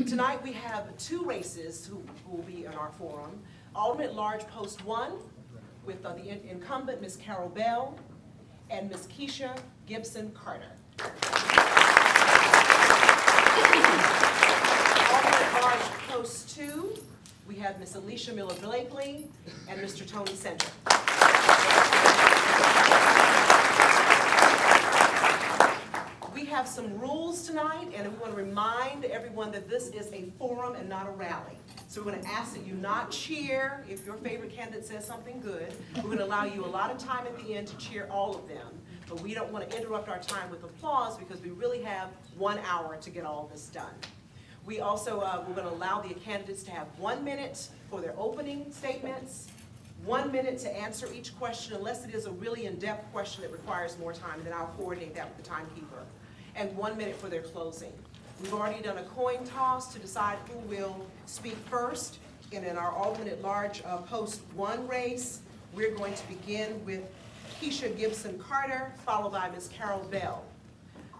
Tonight we have two races who will be in our forum. Alderman at Large Post 1 with the incumbent Ms. Carol Bell and Ms. Keisha Gibson Carter. Alderman at Large Post 2, we have Ms. Alicia Miller-Blakely and Mr. Tony Center. We have some rules tonight, and we want to remind everyone that this is a forum and not a rally. So we're going to ask that you not cheer if your favorite candidate says something good. We're going to allow you a lot of time at the end to cheer all of them, but we don't want to interrupt our time with applause because we really have 1 hour to get all this done. We also, we're going to allow the candidates to have 1 minute for their opening statements, 1 minute to answer each question, unless it is a really in-depth question that requires more time, and then I'll coordinate that with the timekeeper, and 1 minute for their closing. We've already done a coin toss to decide who will speak first, and in our Alderman at Large Post 1 race, we're going to begin with Keisha Gibson Carter, followed by Ms. Carol Bell.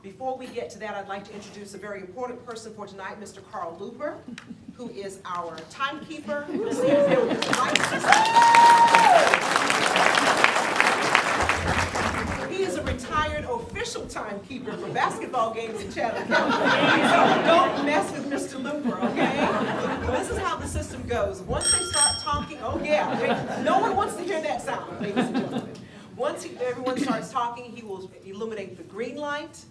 Before we get to that, I'd like to introduce a very important person for tonight, Mr. Carl Looper, who is our timekeeper. He is a retired official timekeeper for basketball games in Chatham County. So don't mess with Mr. Looper, okay? This is how the system goes. Once they start talking, oh yeah, no one wants to hear that sound, ladies and gentlemen. Once everyone starts talking, he will illuminate the green light.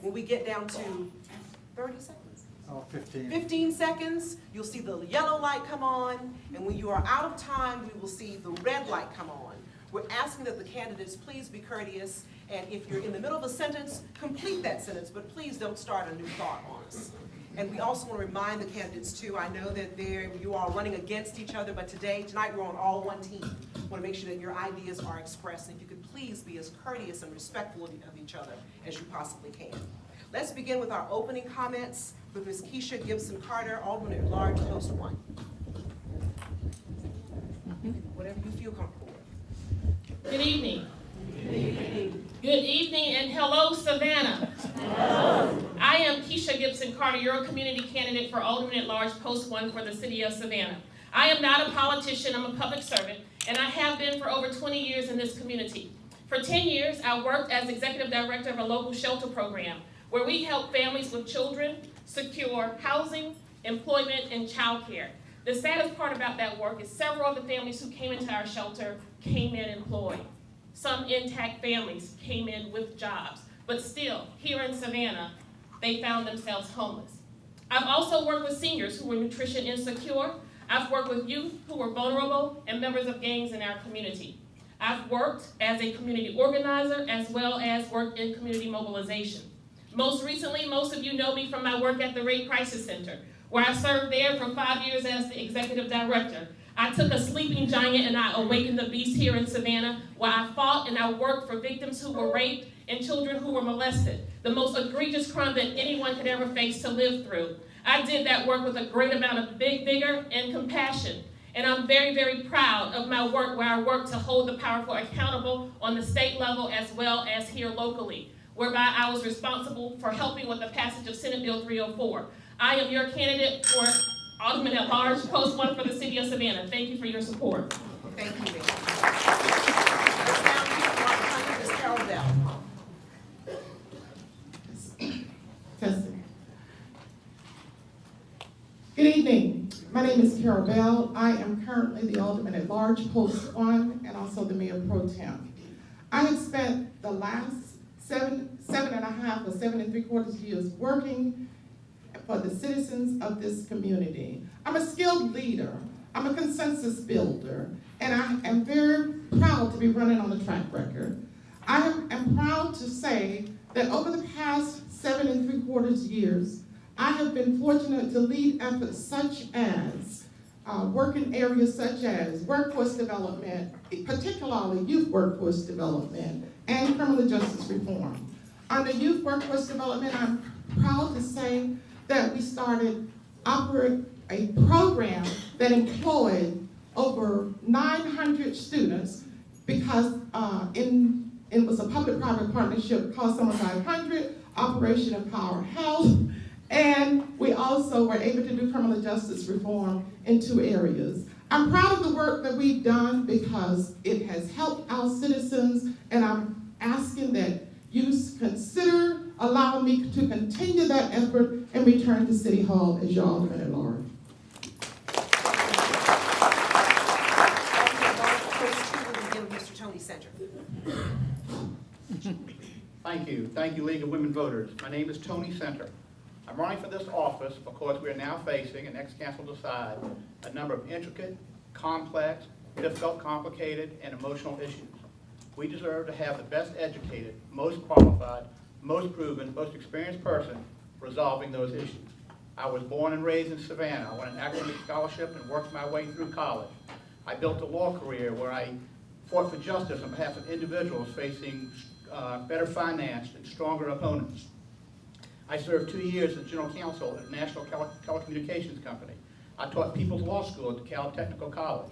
When we get down to 30 seconds? Oh, 15. 15 seconds, you'll see the yellow light come on, and when you are out of time, we will see the red light come on. We're asking that the candidates please be courteous, and if you're in the middle of a sentence, complete that sentence, but please don't start a new thought on us. And we also want to remind the candidates too, I know that you are running against each other, but tonight we're on all one team. We want to make sure that your ideas are expressed, and if you could please be as courteous and respectful of each other as you possibly can. Let's begin with our opening comments with Ms. Keisha Gibson Carter, Alderman at Large, Post 1. Whatever you feel comfortable with. Good evening. Good evening. Good evening and hello, Savannah. Hello. I am Keisha Gibson Carter, your community candidate for Alderman at Large, Post 1 for the city of Savannah. I am not a politician, I'm a public servant, and I have been for over 20 years in this community. For 10 years, I worked as executive director of a local shelter program where we help families with children secure housing, employment, and childcare. The saddest part about that work is several of the families who came into our shelter came in employed. Some intact families came in with jobs, but still, here in Savannah, they found themselves homeless. I've also worked with seniors who were nutrition insecure. I've worked with youth who were vulnerable and members of gangs in our community. I've worked as a community organizer as well as worked in community mobilization. Most recently, most of you know me from my work at the Rape Crisis Center, where I served there for 5 years as the executive director. I took a sleeping giant and I awakened the beast here in Savannah, where I fought and I worked for victims who were raped and children who were molested, the most egregious crime that anyone could ever face to live through. I did that work with a great amount of vigor and compassion. And I'm very, very proud of my work where I work to hold the powerful accountable on the state level as well as here locally, whereby I was responsible for helping with the passage of Senate Bill 304. I am your candidate for Alderman at Large, Post 1 for the city of Savannah. Thank you for your support. Thank you, ma'am. Ms. Carol Bell. Testing. Good evening. My name is Carol Bell. I am currently the Alderman at Large, Post 1, and also the Mayor Pro Tem. I have spent the last 7.5 years working for the citizens of this community. I'm a skilled leader. I'm a consensus builder, and I am very proud to be running on a track record. I am proud to say that over the past 7.75 years, I have been fortunate to lead efforts such as work in areas such as workforce development, particularly youth workforce development, and criminal justice reform. Under youth workforce development, I'm proud to say that we started operate a program that employed over 900 students because it was a public-private partnership called Summer 500, Operation Empower Health, and we also also were able to do criminal justice reform in 2 areas. I'm proud of the work that we've done because it has helped our citizens, and I'm asking that you consider allowing me to continue that effort and return to City Hall as your Alderman at Large. Mr. Tony Center. Thank you, League of Women Voters. My name is Tony Center. I'm running for this office because we are now facing, and next council will decide, a number of intricate, complex, difficult, complicated, and emotional issues. We deserve to have the best educated, most qualified, most proven, most experienced person resolving those issues. I was born and raised in Savannah. I won an academic scholarship and worked my way through college. I built a law career where I fought for justice on behalf of individuals facing better financed and stronger opponents. I served 2 years as general counsel at a national telecommunications company. I taught People's Law School at the Cal Technical College.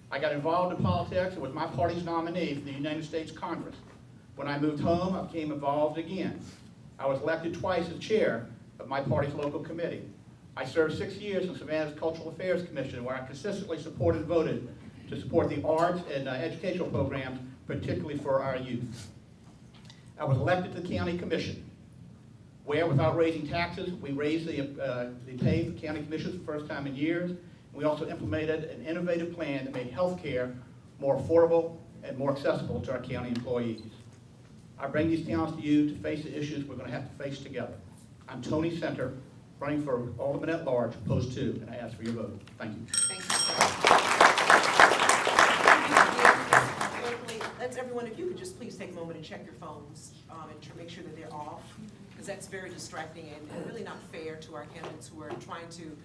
I got involved in politics and was my party's nominee for the United States Congress. When I moved home, I became involved again. I was elected twice as chair of my party's local committee. I served 6 years in Savannah's Cultural Affairs Commission, where I consistently supported and voted to support the arts and educational programs, particularly for our youth. I was elected to the County Commission, where, without raising taxes, we raised the pay for county commissioners for the first time in years. We also implemented an innovative plan that made health care more affordable and more accessible to our county employees. I bring these talents to you to face the issues we're going to have to face together. I'm Tony Center, running for Alderman at Large, Post 2, and I ask for your vote. Thank you. Thank you. Let's everyone, if you could just please take a moment and check your phones and make sure that they're off, because that's very distracting and really not fair to our candidates who are trying to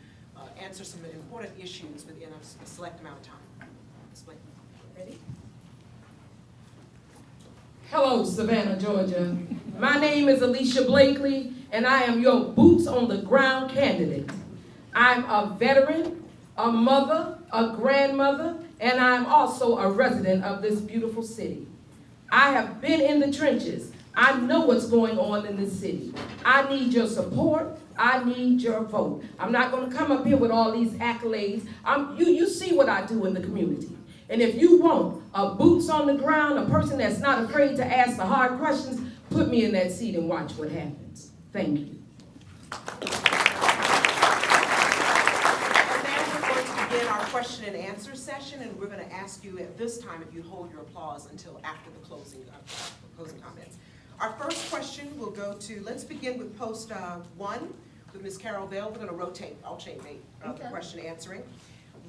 answer some important issues within a select amount of time. Explain. Ready? Hello, Savannah, Georgia. My name is Alicia Blakely, and I am your boots on the ground candidate. I'm a veteran, a mother, a grandmother, and I'm also a resident of this beautiful city. I have been in the trenches. I know what's going on in this city. I need your support. I need your vote. I'm not going to come up here with all these accolades. You see what I do in the community. And if you want a boots on the ground, a person that's not afraid to ask the hard questions, put me in that seat and watch what happens. Thank you. Begin our question and answer session, and we're going to ask you at this time if you hold your applause until after the closing comments. Our first question will go to, let's begin with post 1 with Ms. Carol Bell. We're going to rotate, alternate the question answering.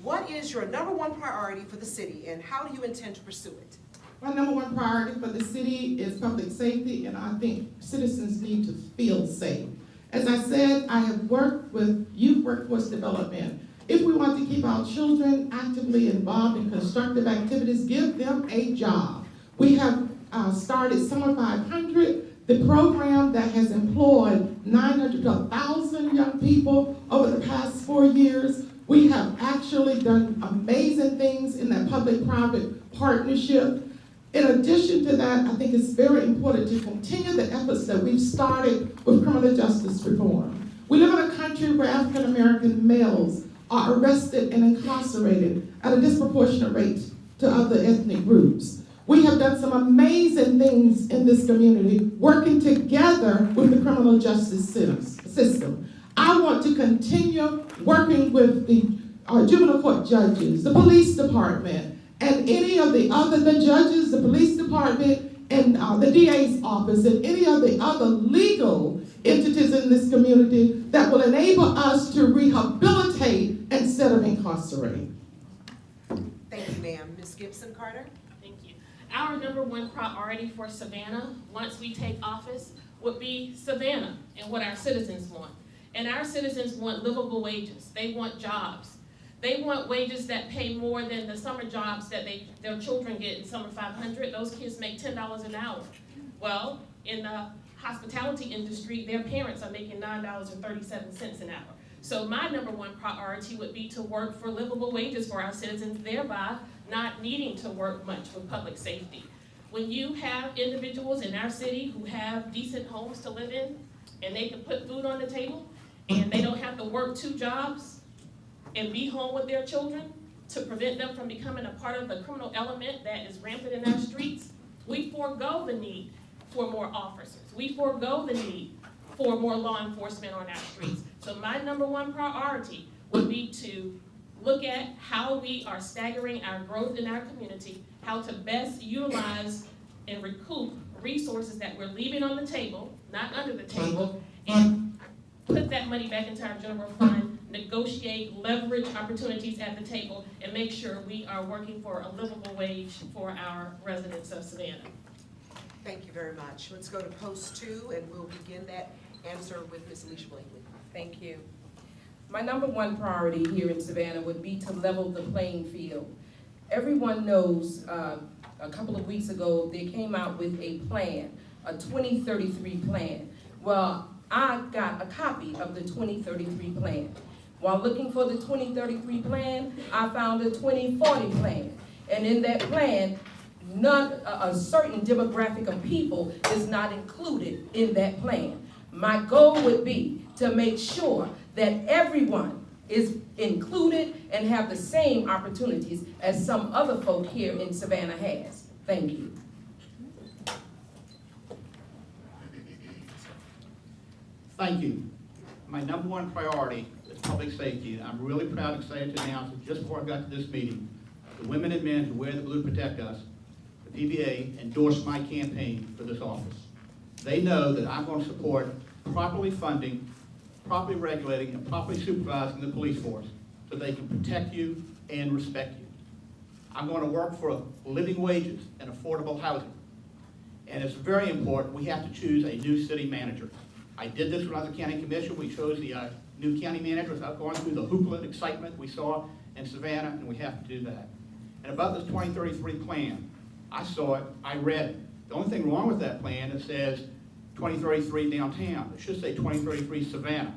What is your #1 priority for the city, and how do you intend to pursue it? My #1 priority for the city is public safety, and I think citizens need to feel safe. As I said, I have worked with youth workforce development. If we want to keep our children actively involved in constructive activities, give them a job. We have started Summer 500, the program that has employed 900 to 1,000 young people over the past 4 years. We have actually done amazing things in that public-private partnership. In addition to that, I think it's very important to continue the efforts that we've started with criminal justice reform. We live in a country where African-American males are arrested and incarcerated at a disproportionate rate to other ethnic groups. We have done some amazing things in this community, working together with the criminal justice system. I want to continue working with the juvenile court judges, the police department, and any of the judges, the police department, and the DA's office, and any of the other legal entities in this community that will enable us to rehabilitate instead of incarcerate. Thank you, ma'am. Ms. Gibson Carter? Thank you. Our #1 priority for Savannah, once we take office, would be Savannah and what our citizens want. And our citizens want livable wages. They want jobs. They want wages that pay more than the summer jobs that their children get in Summer 500. Those kids make $10 an hour. Well, in the hospitality industry, their parents are making $9.37 an hour. So my #1 priority would be to work for livable wages for our citizens, thereby not needing to work much with public safety. When you have individuals in our city who have decent homes to live in, and they can put food on the table, and they don't have to work 2 jobs and be home with their children to prevent them from becoming a part of the criminal element that is rampant in our streets, we forego the need for more officers. We forego the need for more law enforcement on our streets. So my #1 priority would be to look at how we are staggering our growth in our community, how to best utilize and recoup resources that we're leaving on the table, not under the table, and put that money back into our general fund, negotiate, leverage opportunities at the table, and make sure we are working for a livable wage for our residents of Savannah. Thank you very much. Let's go to post 2, and we'll begin that answer with Ms. Alicia Blakely. Thank you. My #1 priority here in Savannah would be to level the playing field. Everyone knows a couple of weeks ago they came out with a plan, a 2033 plan. Well, I got a copy of the 2033 plan. While looking for the 2033 plan, I found a 2040 plan. And in that plan, a certain demographic of people is not included in that plan. My goal would be to make sure that everyone is included and have the same opportunities as some other folk here in Savannah has. Thank you. Thank you. My #1 priority is public safety. I'm really proud and excited to announce that just before I got to this meeting, the women and men who wear the blue protect us, the PBA, endorsed my campaign for this office. They know that I'm going to support properly funding, properly regulating, and properly supervising the police force so they can protect you and respect you. I'm going to work for living wages and affordable housing. And it's very important, we have to choose a new city manager. I did this when I was a county commissioner. We chose the new county manager without going through the hoopla and excitement we saw in Savannah, and we have to do that. And about this 2033 plan, I saw it, I read it. The only thing wrong with that plan, it says 2033 downtown. It should say 2033 Savannah,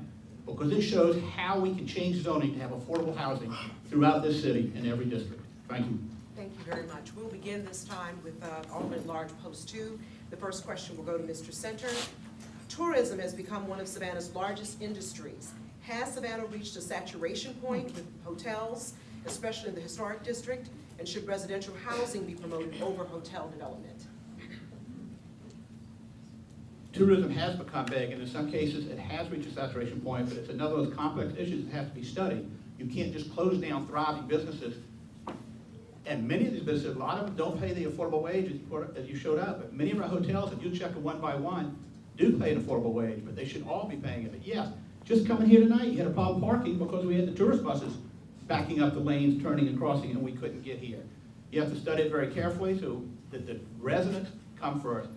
because it shows how we can change zoning to have affordable housing throughout this city in every district. Thank you. Thank you very much. We'll begin this time with Alderman at Large Post 2. The first question will go to Mr. Center. Tourism has become one of Savannah's largest industries. Has Savannah reached a saturation point with hotels, especially in the historic district? And should residential housing be promoted over hotel development? Tourism has become big, and in some cases it has reached a saturation point, but it's another of those complex issues that have to be studied. You can't just close down thriving businesses. And many of these businesses, a lot of them don't pay the affordable wage as you showed up. But many of our hotels, if you check them one by one, do pay an affordable wage, but they should all be paying it. But yes, just coming here tonight, you had a problem parking because we had the tourist buses backing up the lanes, turning and crossing, and we couldn't get here. You have to study it very carefully so that the residents come first.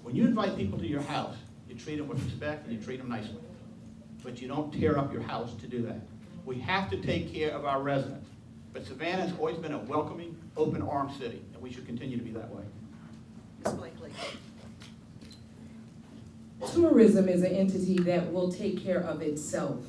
When you invite people to your house, you treat them with respect and you treat them nicely. But you don't tear up your house to do that. We have to take care of our residents. But Savannah has always been a welcoming, open-armed city, and we should continue to be that way. Ms. Blakely. Tourism is an entity that will take care of itself.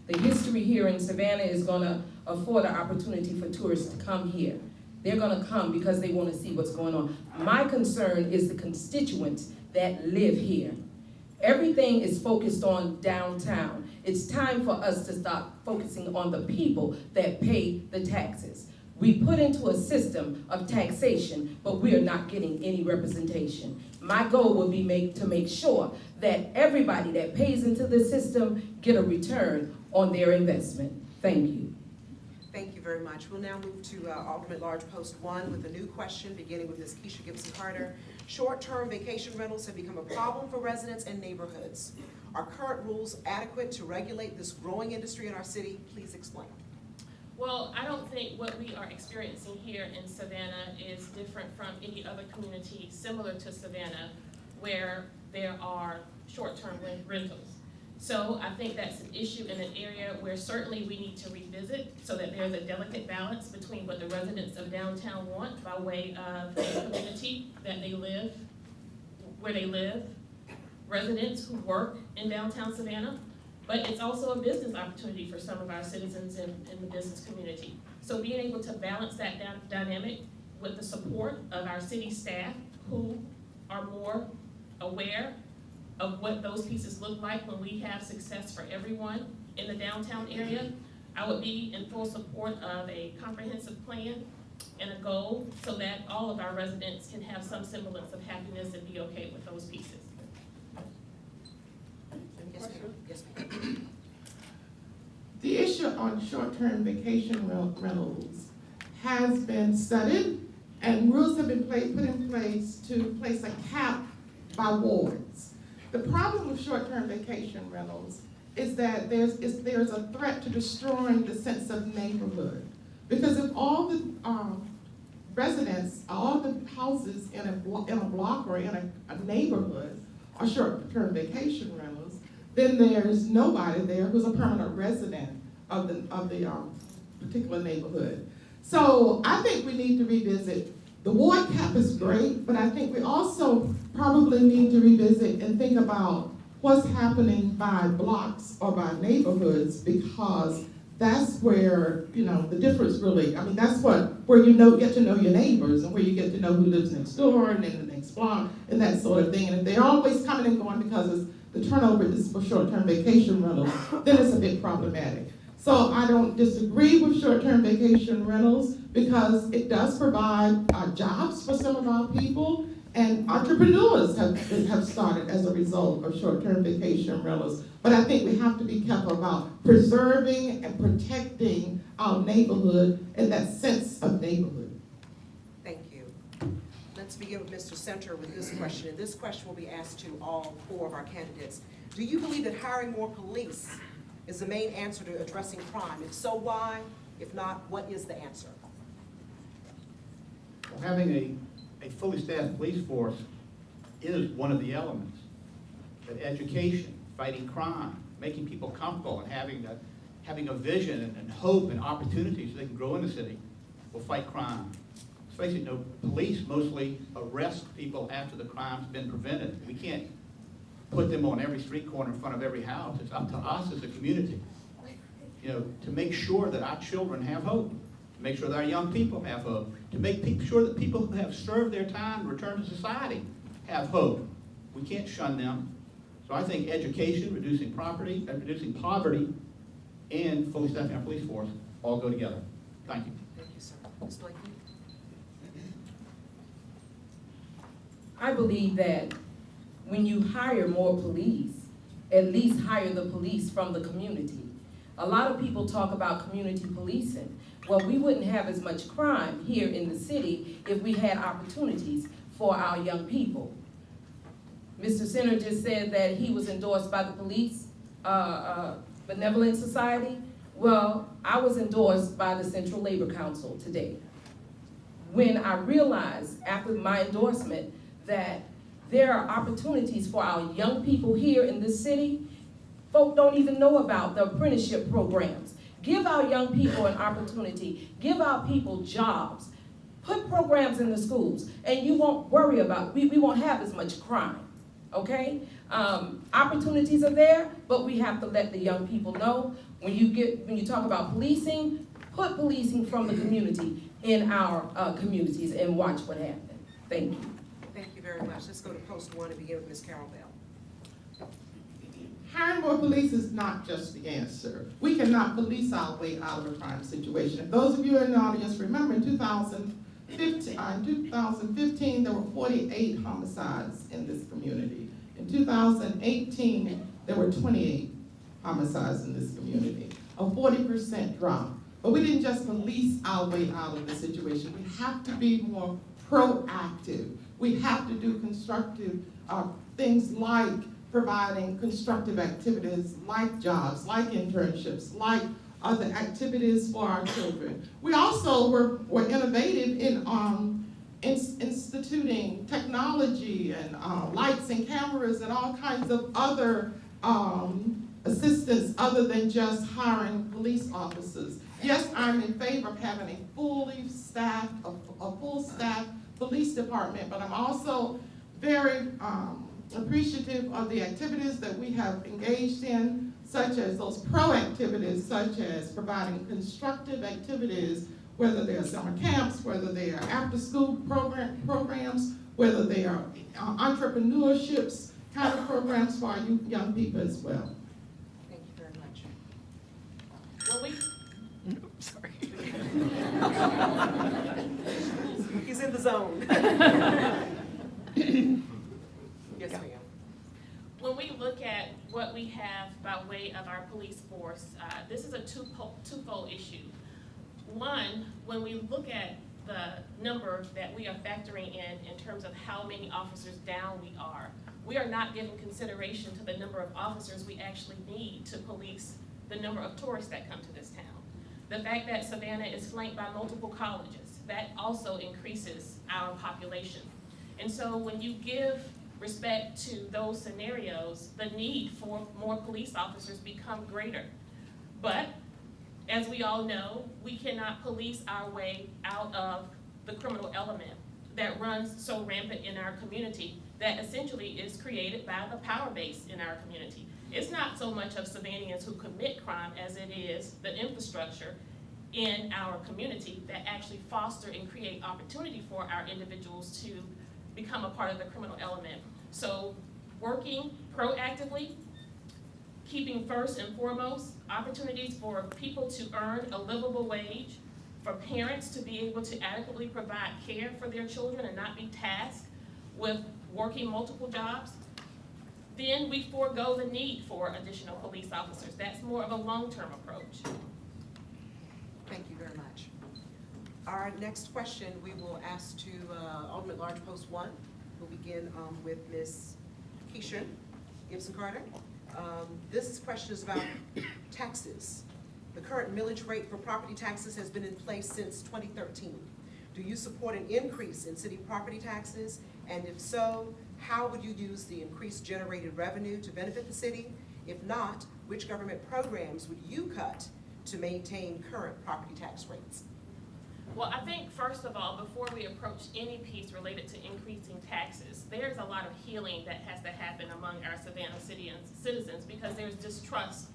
The history here in Savannah is going to afford an opportunity for tourists to come here. They're going to come because they want to see what's going on. My concern is the constituents that live here. Everything is focused on downtown. It's time for us to start focusing on the people that pay the taxes. We put into a system of taxation, but we are not getting any representation. My goal will be to make sure that everybody that pays into the system get a return on their investment. Thank you. Thank you very much. We'll now move to Alderman at Large Post 1 with a new question, beginning with Ms. Keisha Gibson-Carter. Short-term vacation rentals have become a problem for residents and neighborhoods. Are current rules adequate to regulate this growing industry in our city? Please explain. Well, I don't think what we are experiencing here in Savannah is different from any other community similar to Savannah where there are short-term rentals. So I think that's an issue in an area where certainly we need to revisit so that there's a delicate balance between what the residents of downtown want by way of a community that they live, where they live, residents who work in downtown Savannah, but it's also a business opportunity for some of our citizens in the business community. So being able to balance that dynamic with the support of our city staff who are more aware of what those pieces look like when we have success for everyone in the downtown area. I would be in full support of a comprehensive plan and a goal so that all of our residents can have some semblance of happiness and be okay with those pieces. Yes, ma'am. Yes, ma'am. The issue on short-term vacation rentals has been studied, and rules have been put in place to place a cap by wards. The problem with short-term vacation rentals is that there's a threat to destroying the sense of neighborhood. Because if all the residents, all the houses in a block or in a neighborhood are short-term vacation rentals, then there's nobody there who's a permanent resident of the particular neighborhood. So I think we need to revisit. The ward cap is great, but I think we also probably need to revisit and think about what's happening by blocks or by neighborhoods, because that's where, the difference really, that's where you get to know your neighbors and where you get to know who lives next door and in the next block and that sort of thing. And if they're always coming and going because the turnover is for short-term vacation rentals, then it's a bit problematic. So I don't disagree with short-term vacation rentals because it does provide jobs for some of our people, and entrepreneurs have started as a result of short-term vacation rentals. But I think we have to be careful about preserving and protecting our neighborhood and that sense of neighborhood. Thank you. Let's begin with Mr. Center with this question, and this question will be asked to all 4 of our candidates. Do you believe that hiring more police is the main answer to addressing crime? If so, why? If not, what is the answer? Well, having a fully staffed police force is one of the elements. But education, fighting crime, making people comfortable, and having a vision and hope and opportunities so they can grow in the city will fight crime. Let's face it, police mostly arrest people after the crime's been prevented. We can't put them on every street corner in front of every house. It's up to us as a community, to make sure that our children have hope, to make sure that our young people have hope, to make sure that people who have served their time and returned to society have hope. We can't shun them. So I think education, reducing poverty, and fully staffing our police force all go together. Thank you. Thank you, sir. Ms. Blakely? I believe that when you hire more police, at least hire the police from the community. A lot of people talk about community policing. Well, we wouldn't have as much crime here in the city if we had opportunities for our young people. Mr. Center just said that he was endorsed by the Police Benevolent Society. Well, I was endorsed by the Central Labor Council today. When I realized after my endorsement that there are opportunities for our young people here in this city, folk don't even know about the apprenticeship programs. Give our young people an opportunity, give our people jobs, put programs in the schools, and you won't worry about, we won't have as much crime, okay? Opportunities are there, but we have to let the young people know. When you talk about policing, put policing from the community in our communities and watch what happens. Thank you. Thank you very much. Let's go to post 1 and begin with Ms. Carol Bell. Hiring more police is not just the answer. We cannot police our way out of a crime situation. If those of you in the audience remember, in 2015, there were 48 homicides in this community. In 2018, there were 28 homicides in this community, a 40% drop. But we didn't just police our way out of the situation. We have to be more proactive. We have to do constructive things like providing constructive activities, like jobs, like internships, like other activities for our children. We also were innovative in instituting technology and lights and cameras and all kinds of other assistance other than just hiring police officers. Yes, I'm in favor of having a fully staffed, a full staff police department, but I'm also very appreciative of the activities that we have engaged in, such as those pro-activities, such as providing constructive activities, whether they are summer camps, whether they are after-school programs, whether they are entrepreneurships kind of programs for our young people as well. Thank you very much. Sorry. He's in the zone. Yes, ma'am. When we look at what we have by way of our police force, this is a twofold issue. One, when we look at the number that we are factoring in terms of how many officers down we are not giving consideration to the number of officers we actually need to police the number of tourists that come to this town. The fact that Savannah is flanked by multiple colleges, that also increases our population. And so when you give respect to those scenarios, the need for more police officers become greater. But as we all know, we cannot police our way out of the criminal element that runs so rampant in our community that essentially is created by the power base in our community. It's not so much of Savannahans who commit crime as it is the infrastructure in our community that actually foster and create opportunity for our individuals to become a part of the criminal element. So working proactively, keeping first and foremost opportunities for people to earn a livable wage, for parents to be able to adequately provide care for their children and not be tasked with working multiple jobs, then we forego the need for additional police officers. That's more of a long-term approach. Thank you very much. Our next question we will ask to Alderman Large Post 1. We'll begin with Ms. Keisha Gibson-Carter. This question is about taxes. The current millage rate for property taxes has been in place since 2013. Do you support an increase in city property taxes? And if so, how would you use the increased generated revenue to benefit the city? If not, which government programs would you cut to maintain current property tax rates? Well, I think first of all, before we approach any piece related to increasing taxes, there's a lot of healing that has to happen among our Savannah citizens because there's distrust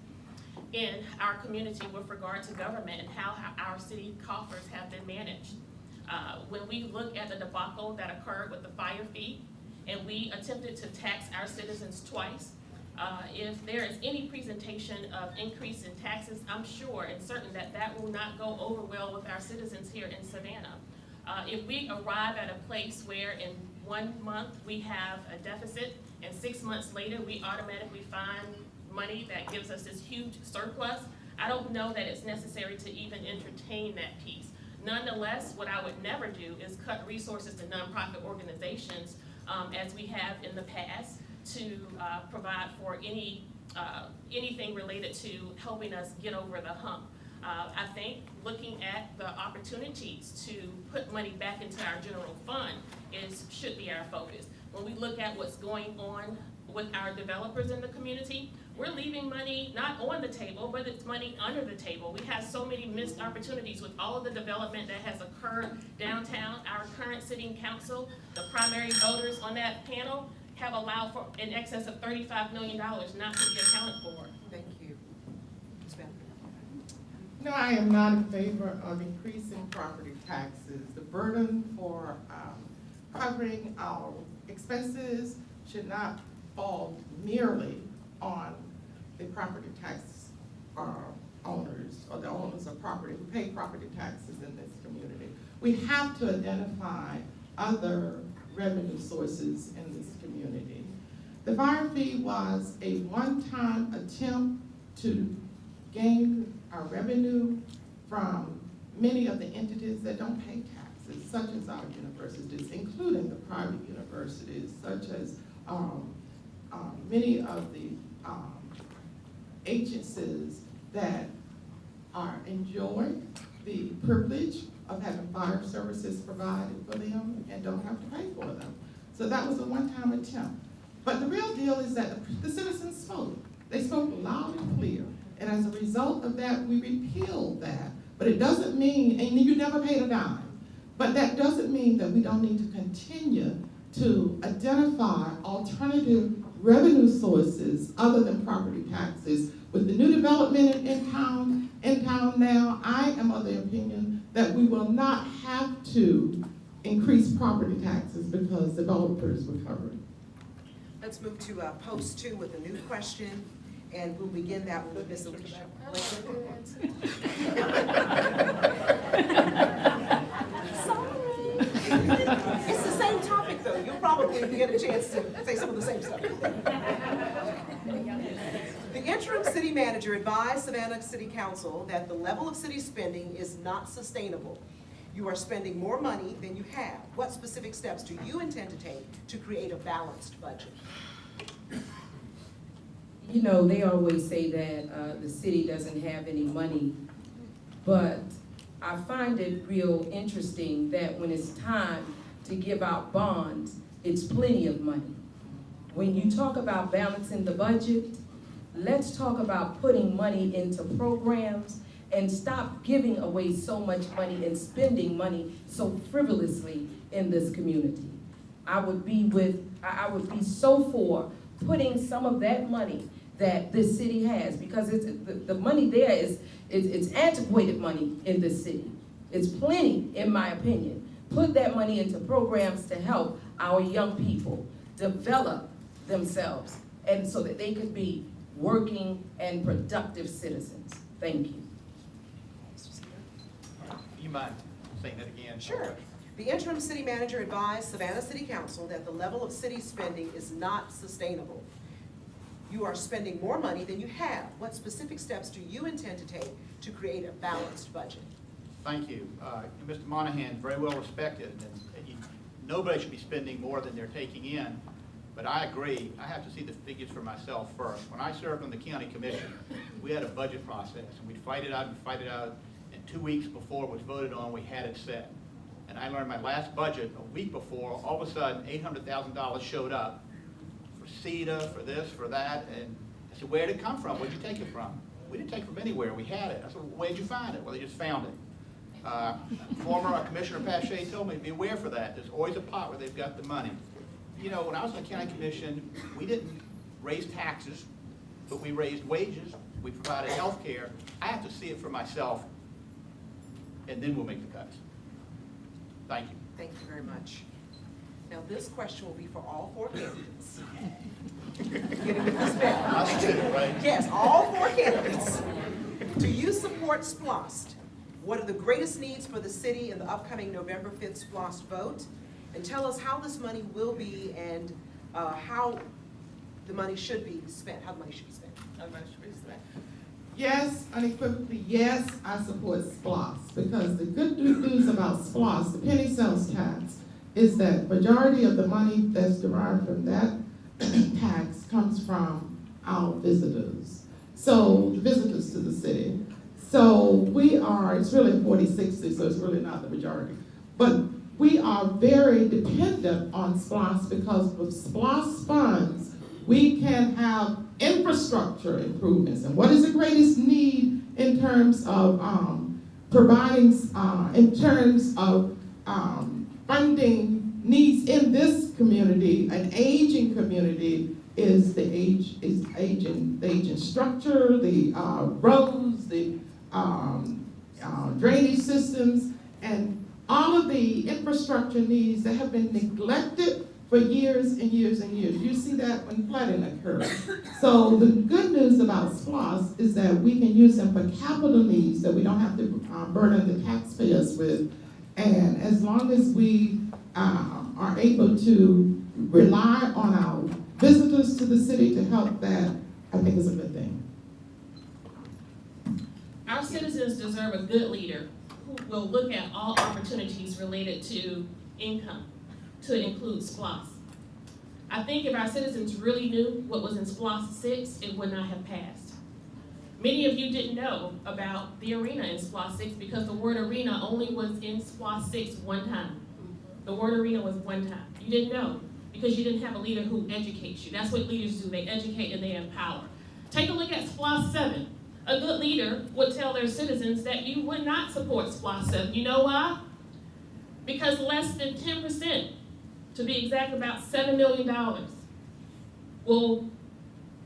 in our community with regard to government and how our city coffers have been managed. When we look at the debacle that occurred with the fire fee and we attempted to tax our citizens twice, if there is any presentation of increase in taxes, I'm sure and certain that that will not go over well with our citizens here in Savannah. If we arrive at a place where in 1 month we have a deficit and 6 months later we automatically find money that gives us this huge surplus, I don't know that it's necessary to even entertain that piece. Nonetheless, what I would never do is cut resources to nonprofit organizations as we have in the past to provide for anything related to helping us get over the hump. I think looking at the opportunities to put money back into our general fund should be our focus. When we look at what's going on with our developers in the community, we're leaving money not on the table, but it's money under the table. We have so many missed opportunities with all of the development that has occurred downtown. Our current sitting council, the primary voters on that panel, have allowed for in excess of $35 million not to be accounted for. Thank you. Ms. Bennett. No, I am not in favor of increasing property taxes. The burden for covering our expenses should not fall merely on the property tax owners or the owners of property who pay property taxes in this community. We have to identify other revenue sources in this community. The fire fee was a one-time attempt to gain our revenue from many of the entities that don't pay taxes, such as our universities, including the private universities, such as many of the agencies that are enjoying the privilege of having fire services provided for them and don't have to pay for them. So that was a one-time attempt. But the real deal is that the citizens spoke. They spoke loud and clear. And as a result of that, we repealed that. But it doesn't mean, and you never paid a dime, but that doesn't mean that we don't need to continue to identify alternative revenue sources other than property taxes. With the new development in town now, I am of the opinion that we will not have to increase property taxes because developers will cover it. Let's move to post 2 with a new question, and we'll begin that with Ms. Alicia. interim city manager advised Savannah City Council that the level of city spending is not sustainable. You are spending more money than you have. What specific steps do you intend to take to create a balanced budget? You know, they always say that the city doesn't have any money, but I find it real interesting that when it's time to give out bonds, it's plenty of money. When you talk about balancing the budget, let's talk about putting money into programs and stop giving away so much money and spending money so frivolously in this community. I would be so for putting some of that money that this city has, because the money there it's antiquated money in this city. It's plenty, in my opinion. Put that money into programs to help our young people develop themselves, and so that they could be working and productive citizens. Thank you. You mind saying that again? Sure. The interim city manager advised Savannah City Council that the level of city spending is not sustainable. You are spending more money than you have. What specific steps do you intend to take to create a balanced budget? Thank you. Mr. Monahan, very well respected, and nobody should be spending more than they're taking in. But I agree, I have to see the figures for myself first. When I served on the county commission, we had a budget process, and we'd fight it out and fight it out, and 2 weeks before it was voted on, we had it set. And I learned my last budget a week before, all of a sudden, $800,000 showed up for CETA, for this, for that, and I said, where did it come from? Where'd you take it from? We didn't take it from anywhere, we had it. I said, well, where'd you find it? Well, they just found it. Former Commissioner Pache told me, be aware for that. There's always a pot where they've got the money. You know, when I was on the county commission, we didn't raise taxes, but we raised wages, we provided health care. I have to see it for myself, and then we'll make the cuts. Thank you. Thank you very much. Now, this question will be for all four candidates. Beginning with Ms. Bell. Us too, right? Yes, all four candidates. Do you support SPLOST? What are the greatest needs for the city in the upcoming November 5th SPLOST vote? And tell us how this money will be and how the money should be spent, how the money should be spent. Yes, unequivocally, yes, I support SPLOST, because the good news about SPLOST, the penny sales tax, is that majority of the money that's derived from that tax comes from our visitors. So, the visitors to the city. So we are, it's really 40-60, so it's really not the majority. But we are very dependent on SPLOST, because with SPLOST funds, we can have infrastructure improvements. And what is the greatest need in terms of providing, in terms of funding needs in this community, an aging community, is the aging structure, the roads, the drainage systems, and all of the infrastructure needs that have been neglected for years and years and years. You see that when flooding occurs. So the good news about SPLOST is that we can use them for capital needs that we don't have to burden the taxpayers with. And as long as we are able to rely on our visitors to the city to help that, I think is a good thing. Our citizens deserve a good leader who will look at all opportunities related to income, to include SPLOST. I think if our citizens really knew what was in SPLOST 6, it would not have passed. Many of you didn't know about the arena in SPLOST 6 because the word arena only was in SPLOST 6 one time. The word arena was one time. You didn't know because you didn't have a leader who educates you. That's what leaders do. They educate and they empower. Take a look at SPLOST 7. A good leader would tell their citizens that you would not support SPLOST 7. You know why? Because less than 10%, to be exact, about $7 million, will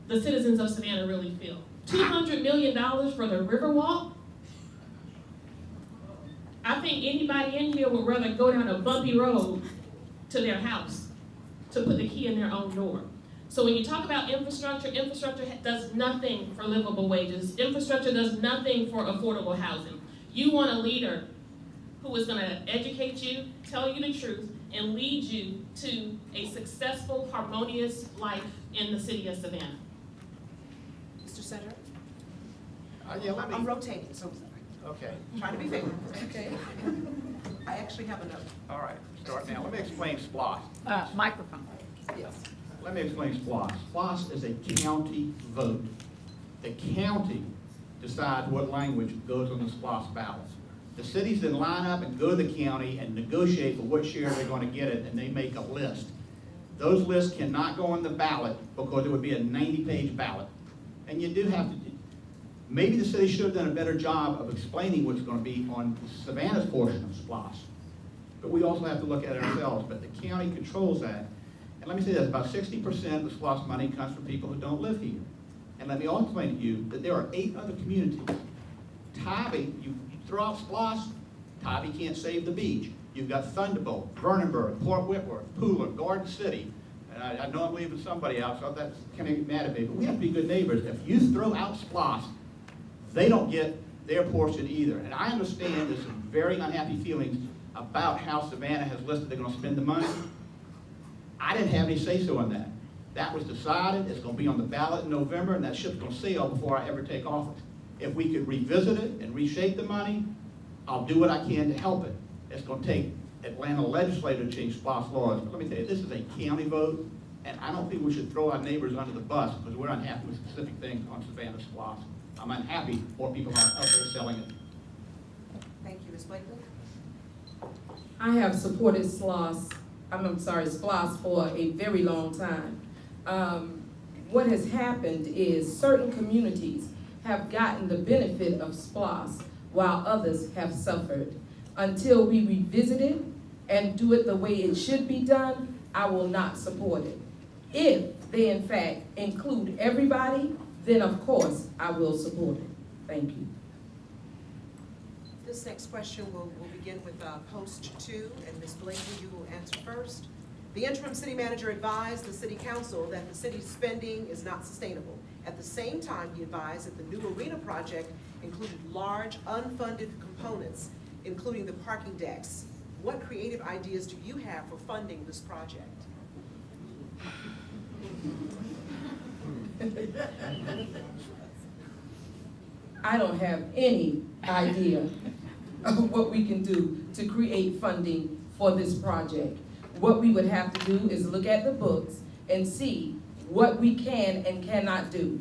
the citizens of Savannah really feel. $200 million for the Riverwalk? I think anybody in here would rather go down a bumpy road to their house to put the key in their own door. So when you talk about infrastructure, infrastructure does nothing for livable wages. Infrastructure does nothing for affordable housing. You want a leader who is going to educate you, tell you the truth, and lead you to a successful, harmonious life in the city of Savannah. Mr. Mr. Center? Yeah, let I'm me, rotating, so okay, trying to be fair. Okay. I actually have a note. all right, start now. Let me explain SPLOST. Microphone. Yes. Let me explain SPLOST. SPLOST is a county vote. The county decides what language goes on the SPLOST ballot. The cities then line up and go to the county and negotiate for what share they're going to get it, and they make a list. Those lists cannot go on the ballot because it would be a 90-page ballot. And you do have to, maybe the city should have done a better job of explaining what's going to be on Savannah's portion of SPLOST. But we also have to look at it ourselves, but the county controls that. And let me say this, about 60% of the SPLOST money comes from people who don't live here. And let me also explain to you that there are 8 other communities. Tybee, you throw out SPLOST, Tybee can't save the beach. You've got Thunderbolt, Vernonburg, Port Whitworth, Pooler, Garden City. And I know I'm leaving somebody out, so that's kind of mad at me, but we have to be good neighbors. If you throw out SPLOST, they don't get their portion either. And I understand there's some very unhappy feelings about how Savannah has listed they're going to spend the money. I didn't have any say-so on that. That was decided, it's going to be on the ballot in November, and that ship's going to sail before I ever take office. If we could revisit it and reshape the money, I'll do what I can to help it. It's going to take Atlanta legislature to change SPLOST laws. But let me tell you, this is a county vote, and I don't think we should throw our neighbors under the bus because we're unhappy with specific things on Savannah SPLOST. I'm unhappy for people who are out there selling it. Thank you, Ms. Blakely. I have supported SPLOST for a very long time. What has happened is certain communities have gotten the benefit of SPLOST while others have suffered. Until we revisit it and do it the way it should be done, I will not support it. If they in fact include everybody, then of course I will support it. Thank you. This next question will begin with post 2, and Ms. Blakely, you will answer first. The interim city manager advised the city council that the city's spending is not sustainable. At the same time, he advised that the new arena project included large unfunded components, including the parking decks. What creative ideas do you have for funding this project? I don't have any idea of what we can do to create funding for this project. What we would have to do is look at the books and see what we can and cannot do.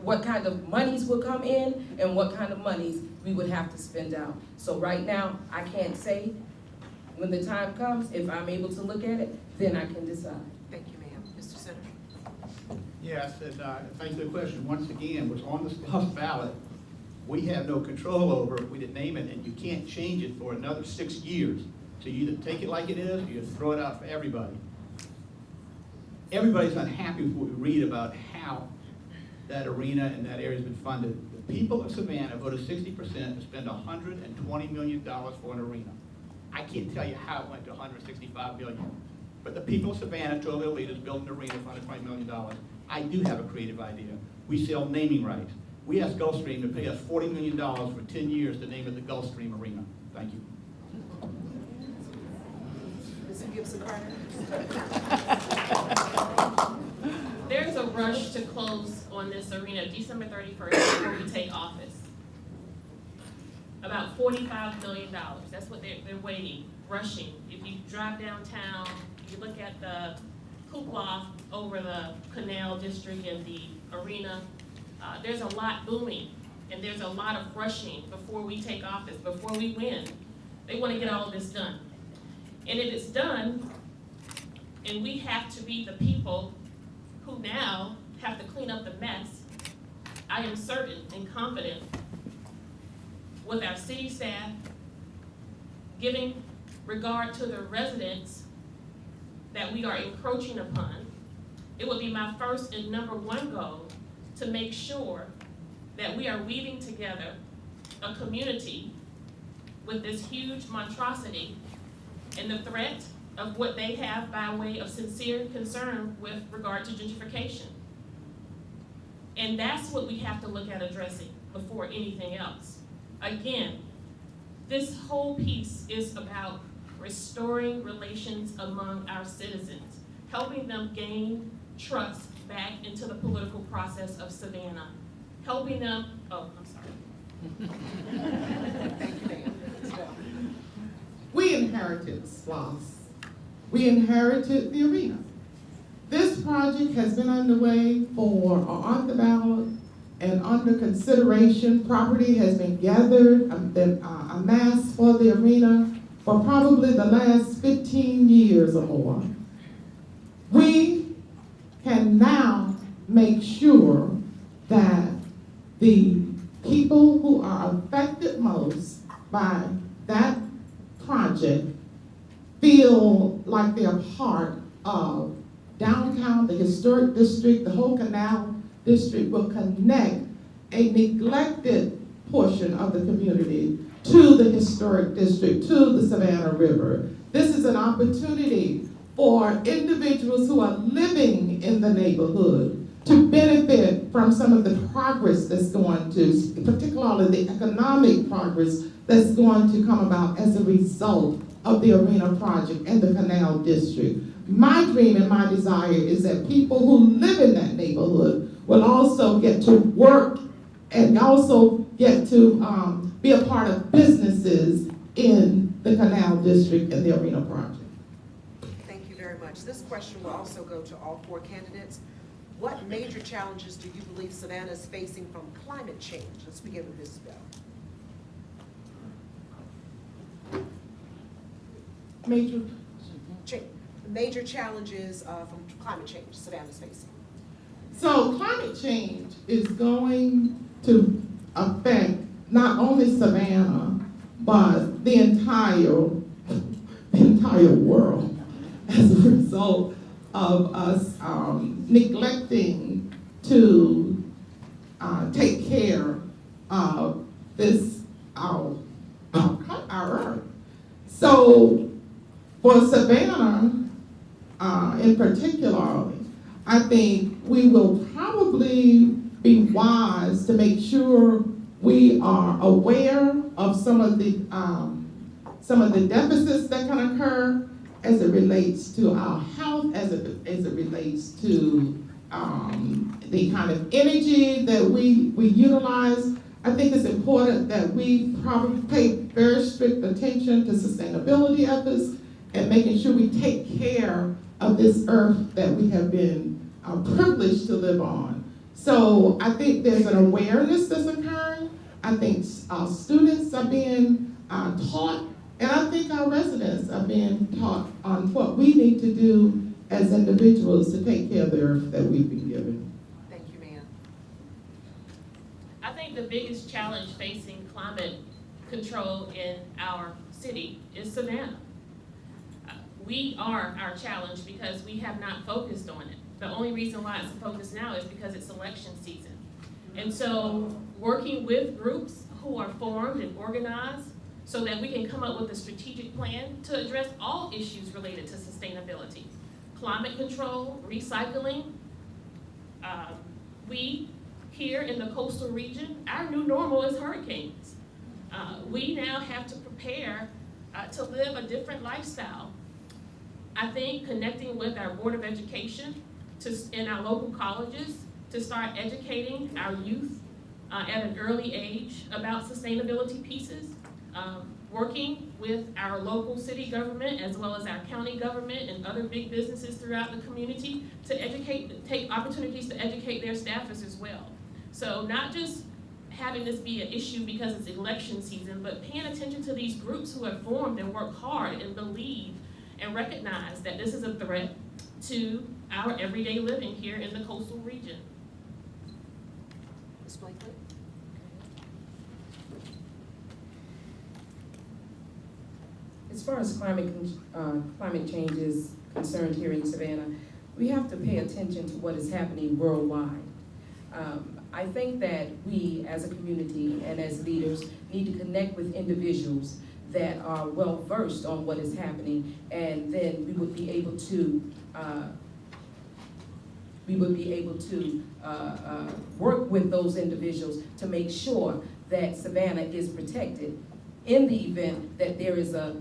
What kind of monies will come in and what kind of monies we would have to spend out. So right now, I can't say. When the time comes, if I'm able to look at it, then I can decide. Thank you, ma'am. Mr. Senator? Yes, and thanks for the question. Once again, what's on the SPLOST ballot, we have no control over. We didn't name it, and you can't change it for another 6 years. So you either take it like it is, or you throw it out for everybody. Everybody's unhappy with what we read about how that arena and that area has been funded. The people of Savannah voted 60% to spend $120 million for an arena. I can't tell you how it went to $165 million. But the people of Savannah told their leaders build an arena for $120 million. I do have a creative idea. We sell naming rights. We asked Gulfstream to pay us $40 million for 10 years to name it the Gulfstream Arena. Thank you. Ms. Gibson Carter? There's a rush to close on this arena December 31st before we take office. About $45 million, that's what they're waiting, rushing. If you drive downtown, you look at the hoopla over the Canal District and the arena, there's a lot booming, and there's a lot of rushing before we take office, before we win. They want to get all of this done. And if it's done, and we have to be the people who now have to clean up the mess, I am certain and confident with our city staff giving regard to the residents that we are encroaching upon, it would be my first and number one goal to make sure that we are weaving together a community with this huge monstrosity and the threat of what they have by way of sincere concern with regard to gentrification. And that's what we have to look at addressing before anything else. Again, this whole piece is about restoring relations among our citizens, helping them gain trust back into the political process of Savannah. helping them, oh, I'm sorry. Thank you, ma'am. We inherited SLOSS. We inherited the arena. This project has been underway or on the ballot and under consideration. Property has been gathered, amassed for the arena for probably the last 15 years or more. We can now make sure that the people who are affected most by that project feel like they're part of downtown, the historic district, the whole canal district will connect a neglected portion of the community to the historic district, to the Savannah River. This is an opportunity for individuals who are living in the neighborhood to benefit from some of the progress that's going to, particularly the economic progress that's going to come about as a result of the arena project and the canal district. My dream and my desire is that people who live in that neighborhood will also get to work and also get to be a part of businesses in the canal district and the arena project. Thank you very much. This question will also go to all four candidates. What major challenges do you believe Savannah is facing from climate change? Let's begin with Ms. Bell. Major challenges from climate change Savannah's facing. So climate change is going to affect not only Savannah, but the entire world as a result of us neglecting to take care of this, our earth. So for Savannah, in particular, I think we will probably be wise to make sure we are aware of some of the deficits that can occur as it relates to our health, as it relates to the kind of energy that we utilize. I think it's important that we probably pay very strict attention to sustainability efforts and making sure we take care of this earth that we have been privileged to live on. So I think there's an awareness that's occurring. I think our students are being taught, and I think our residents are being taught on what we need to do as individuals to take care of the earth that we've been given. Thank you, ma'am. I think the biggest challenge facing climate control in our city is Savannah. We are our challenge because we have not focused on it. The only reason why it's focused now is because it's election season. And so working with groups who are formed and organized so that we can come up with a strategic plan to address all issues related to sustainability. Climate control, recycling. We here in the coastal region, our new normal is hurricanes. We now have to prepare to live a different lifestyle. I think connecting with our Board of Education in our local colleges to start educating our youth at an early age about sustainability pieces, working with our local city government as well as our county government and other big businesses throughout the community to take opportunities to educate their staffers as well. So not just having this be an issue because it's election season, but paying attention to these groups who have formed and worked hard and believe and recognize that this is a threat to our everyday living here in the coastal region. Ms. Blakely? As far as climate change is concerned here in Savannah, we have to pay attention to what is happening worldwide. I think that we as a community and as leaders need to connect with individuals that are well versed on what is happening, and then we would be able to work with those individuals to make sure that Savannah is protected in the event that there is a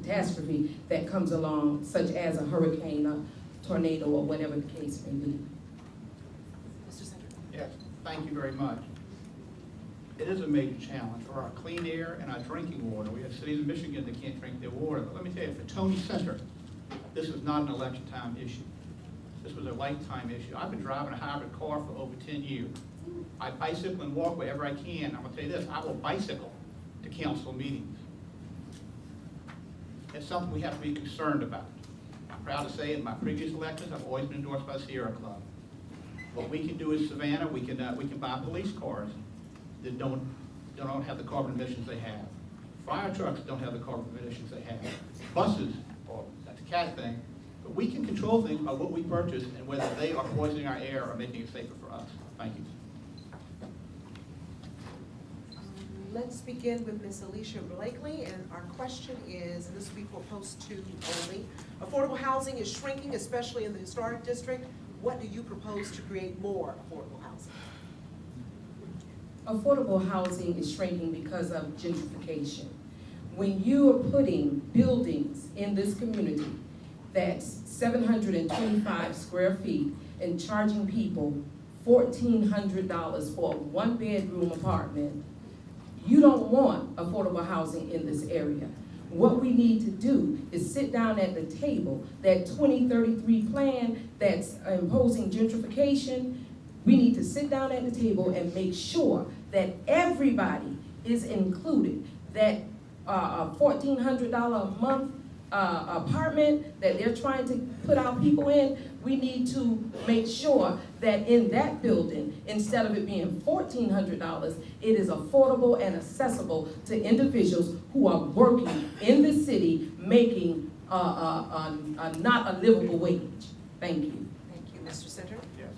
catastrophe that comes along, such as a hurricane, a tornado, or whatever the case may be. Mr. Center? Yes. Thank you very much. It is a major challenge for our clean air and our drinking water. We have cities in Michigan that can't drink their water. But let me tell you, for Tony Center, this is not an election time issue. This was a lifetime issue. I've been driving a hybrid car for over 10 years. I bicycle and walk wherever I can. I'm gonna tell you this, I will bicycle to council meetings. It's something we have to be concerned about. I'm proud to say in my previous elections, I've always been endorsed by the Sierra Club. What we can do in Savannah, we can buy police cars that don't have the carbon emissions they have. Fire trucks don't have the carbon emissions they have. Buses, well, that's a cat thing, but we can control things by what we purchase and whether they are poisoning our air or making it safer for us. Thank you. Let's begin with Ms. Alicia Blakely, and our question is, and this will be for post 2 only. Affordable housing is shrinking, especially in the historic district. What do you propose to create more affordable housing? Affordable housing is shrinking because of gentrification. When you are putting buildings in this community that's 725 square feet and charging people $1,400 for a one-bedroom apartment, you don't want affordable housing in this area. What we need to do is sit down at the table. That 2033 plan that's imposing gentrification, we need to sit down at the table and make sure that everybody is included. That a $1,400 a month apartment that they're trying to put our people in, we need to make sure that in that building, instead of it being $1,400, it is affordable and accessible to individuals who are working in the city, making not a livable wage. Thank you. Thank you. Mr. Center? Yes.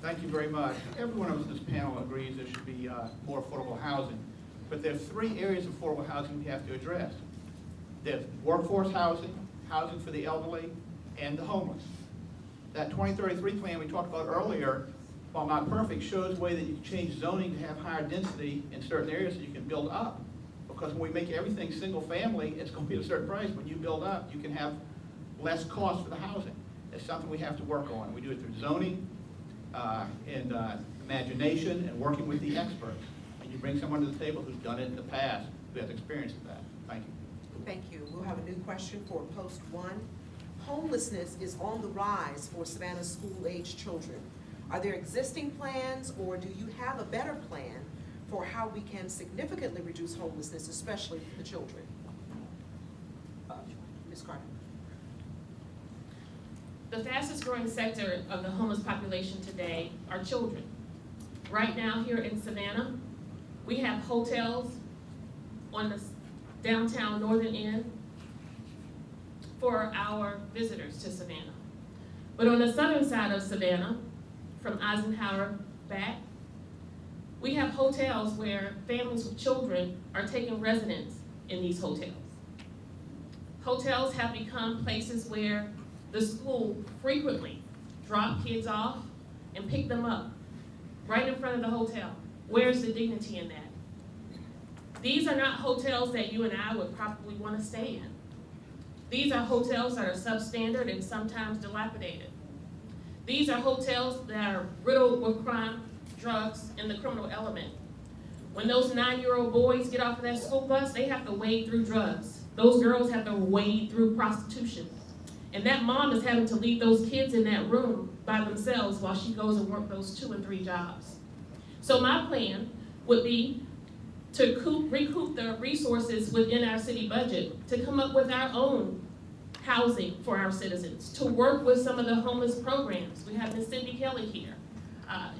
Thank you very much. Everyone on this panel agrees there should be more affordable housing. But there are 3 areas of affordable housing we have to address. There's workforce housing, housing for the elderly, and the homeless. That 2033 plan we talked about earlier, while not perfect, shows a way that you can change zoning to have higher density in certain areas so you can build up. Because when we make everything single family, it's going to be at a certain price. When you build up, you can have less cost for the housing. It's something we have to work on. We do it through zoning and imagination and working with the experts. And you bring someone to the table who's done it in the past, who has experience with that. Thank you. Thank you. We'll have a new question for post 1. Homelessness is on the rise for Savannah school-age children. Are there existing plans, or do you have a better plan for how we can significantly reduce homelessness, especially for the children? Ms. Carter. The fastest growing sector of the homeless population today are children. Right now here in Savannah, we have hotels on the downtown northern end for our visitors to Savannah. But on the southern side of Savannah, from Eisenhower back, we have hotels where families with children are taking residence in these hotels. Hotels have become places where the school frequently drop kids off and pick them up right in front of the hotel. Where's the dignity in that? These are not hotels that you and I would probably want to stay in. These are hotels that are substandard and sometimes dilapidated. These are hotels that are riddled with crime, drugs, and the criminal element. When those 9-year-old boys get off of that school bus, they have to wade through drugs. Those girls have to wade through prostitution. And that mom is having to leave those kids in that room by themselves while she goes and work those 2 and 3 jobs. So my plan would be to recoup the resources within our city budget, to come up with our own housing for our citizens, to work with some of the homeless programs. We have Ms. Cindy Kelly here.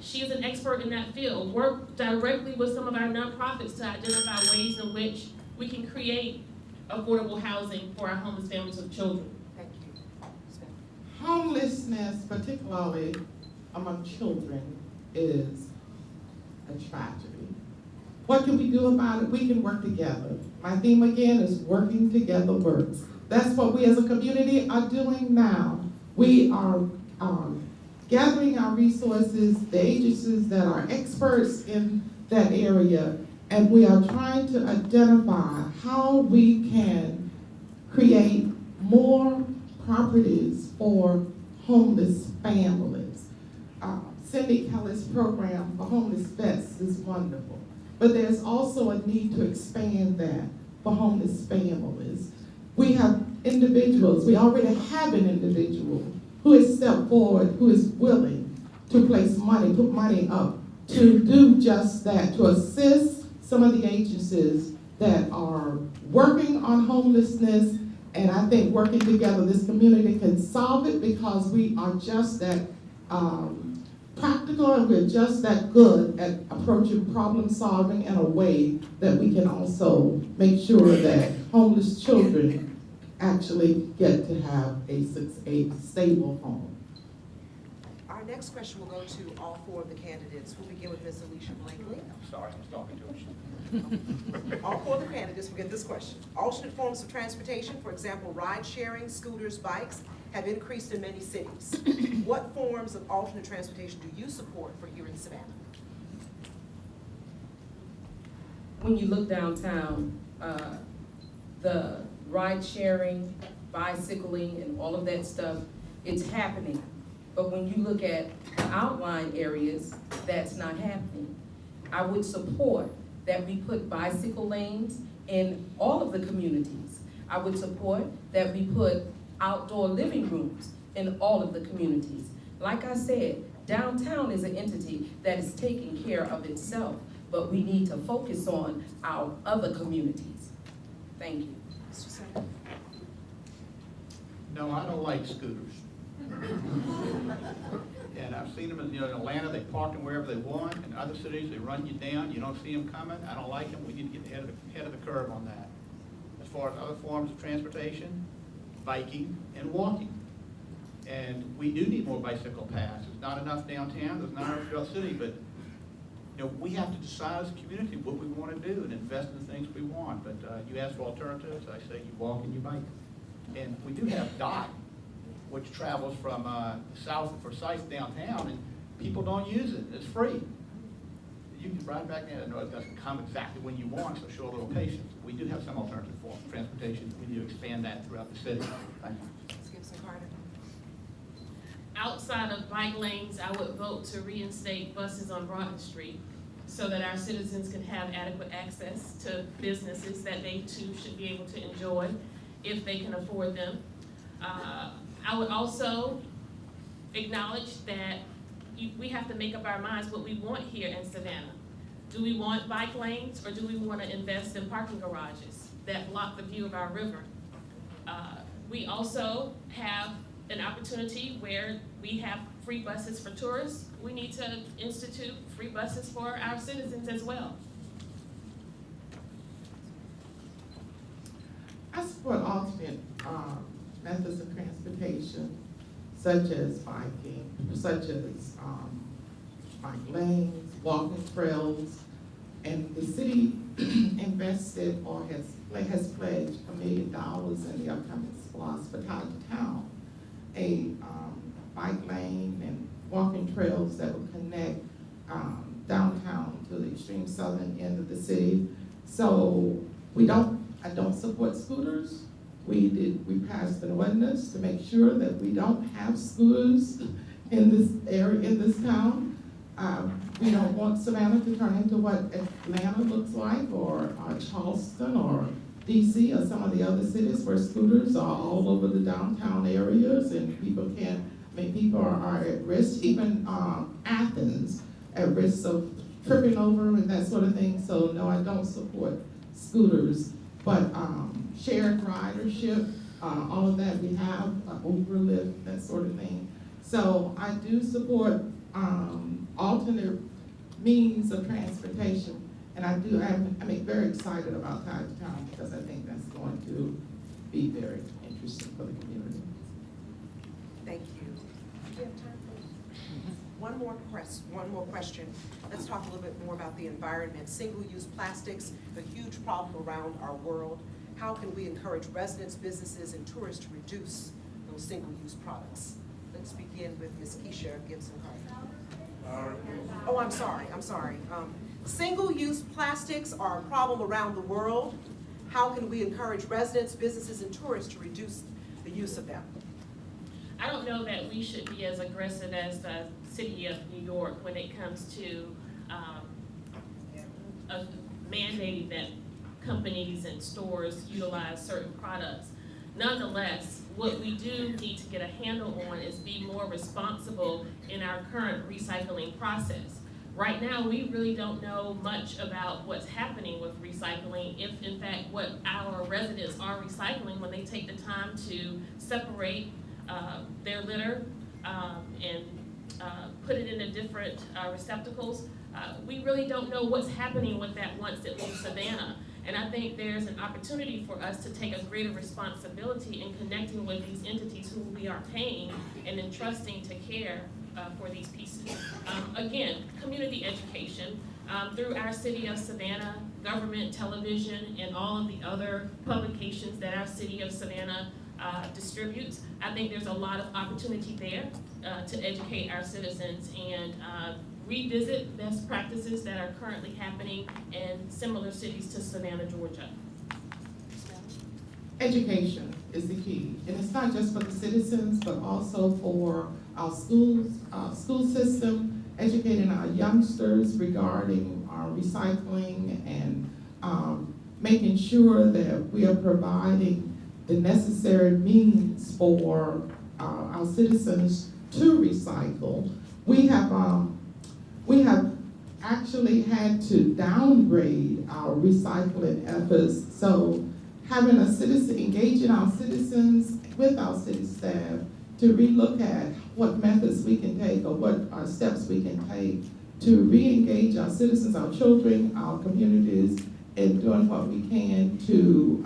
She is an expert in that field. Work directly with some of our nonprofits to identify ways in which we can create affordable housing for our homeless families with children. Thank you. Homelessness, particularly among children, is a tragedy. What can we do about it? We can work together. My theme again is working together works. That's what we as a community are doing now. We are gathering our resources, the agencies that are experts in that area, and we are trying to identify how we can create more properties for homeless families. Cindy Kelly's program for homeless vets is wonderful, but there's also a need to expand that for homeless families. We have individuals, we already have an individual who has stepped forward, who is willing to place money, put money up, to do just that, to assist some of the agencies that are working on homelessness. And I think working together, this community can solve it because we are just that practical, and we're just that good at approaching problem solving in a way that we can also make sure that homeless children actually get to have a stable home. Our next question will go to all four of the candidates. We'll begin with Ms. Alicia Blakely. I'm sorry, I was talking to her. All four of the candidates will get this question. Alternate forms of transportation, for example, ride sharing, scooters, bikes, have increased in many cities. What forms of alternate transportation do you support for here in Savannah? When you look downtown, the ride sharing, bicycling, and all of that stuff, it's happening. But when you look at the outlying areas, that's not happening. I would support that we put bicycle lanes in all of the communities. I would support that we put outdoor living rooms in all of the communities. Like I said, downtown is an entity that is taking care of itself, but we need to focus on our other communities. Thank you. Mr. Senator? No, I don't like scooters. And I've seen them in, in Atlanta, they park them wherever they want. In other cities, they run you down. You don't see them coming. I don't like them. We need to get ahead of the curve on that. As far as other forms of transportation, biking and walking. And we do need more bicycle paths. There's not enough downtown. There's not enough throughout the city. But we have to decide as a community what we want to do and invest in the things we want. But you ask for alternatives. I say you walk and you bike. And we do have DOT, which travels from south of Forsyth downtown, and people don't use it. It's free. You can ride back there. I know it doesn't come exactly when you want, so show a little patience. We do have some alternative forms of transportation. We need to expand that throughout the city. Thank you. Ms. Gibson-Carter? Outside of bike lanes, I would vote to reinstate buses on Broad Street so that our citizens can have adequate access to businesses that they too should be able to enjoy if they can afford them. I would also acknowledge that we have to make up our minds what we want here in Savannah. Do we want bike lanes, or do we want to invest in parking garages that block the view of our river? We also have an opportunity where we have free buses for tourists. We need to institute free buses for our citizens as well. I support alternate methods of transportation, such as biking, such as bike lanes, walking trails, and the city invested or has pledged $1 million in the upcoming SPLOST for Town, a bike lane and walking trails that will connect downtown to the extreme southern end of the city. So I don't support scooters. We passed an ordinance to make sure that we don't have scooters in this area, in this town. We don't want Savannah to turn into what Atlanta looks like, or Charleston, or DC, or some of the other cities where scooters are all over the downtown areas, and people are at risk. Even Athens at risk of tripping over and that sort of thing. So no, I don't support scooters. But shared ridership, all of that we have, Uber, Lyft, that sort of thing. So I do support alternate means of transportation, and I'm very excited about Town because I think that's going to be very interesting for the community. Thank you. Do you have time for one more question? Let's talk a little bit more about the environment. Single-use plastics, a huge problem around our world. How can we encourage residents, businesses, and tourists to reduce those single-use products? Let's begin with Ms. Keisha Gibson-Carter. Oh, I'm sorry. Single-use plastics are a problem around the world. How can we encourage residents, businesses, and tourists to reduce the use of them? I don't know that we should be as aggressive as the city of New York when it comes to mandating that companies and stores utilize certain products. Nonetheless, what we do need to get a handle on is be more responsible in our current recycling process. Right now, we really don't know much about what's happening with recycling, if in fact what our residents are recycling when they take the time to separate their litter and put it into different receptacles. We really don't know what's happening with that once it leaves Savannah. And I think there's an opportunity for us to take a greater responsibility in connecting with these entities who we are paying and entrusting to care for these pieces. Again, community education through our City of Savannah, government television, and all of the other publications that our City of Savannah distributes. I think there's a lot of opportunity there to educate our citizens and revisit best practices that are currently happening in similar cities to Savannah, Georgia. Education is the key, and it's not just for the citizens, but also for our schools, school system, educating our youngsters regarding our recycling and making sure that we are providing the necessary means for our citizens to recycle. We have actually had to downgrade our recycling efforts, so having a citizen, engaging our citizens with our city staff to relook at what methods we can take or what steps we can take to re-engage our citizens, our children, our communities in doing what we can to,